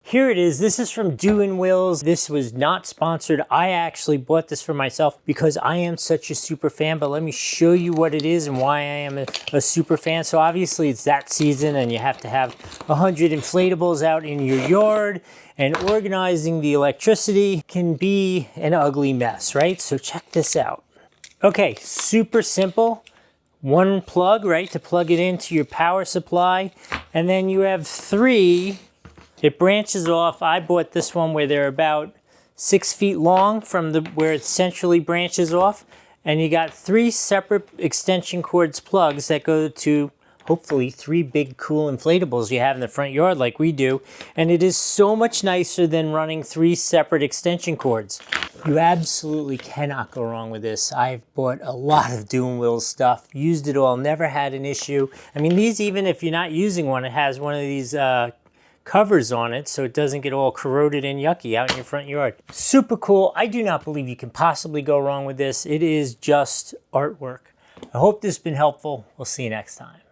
Here it is. This is from DEWENWILS. This was not sponsored. I actually bought this for myself because I am such a super fan, but let me show you what it is and why I am a super fan. So obviously it's that season and you have to have 100 inflatables out in your yard, and organizing the electricity can be an ugly mess, right? So check this out. Okay, super simple. One plug, right, to plug it into your power supply. And then you have three. It branches off. I bought this one where they're about 6 feet long from where it centrally branches off. And you got three separate extension cords plugs that go to hopefully 3 big cool inflatables you have in the front yard like we do. And it is so much nicer than running 3 separate extension cords. You absolutely cannot go wrong with this. I've bought a lot of DEWENWILS stuff, used it all, never had an issue. I mean, these, even if you're not using one, it has one of these covers on it so it doesn't get all corroded and yucky out in your front yard. Super cool. I do not believe you can possibly go wrong with this. It is just artwork. I hope this has been helpful. We'll see you next time.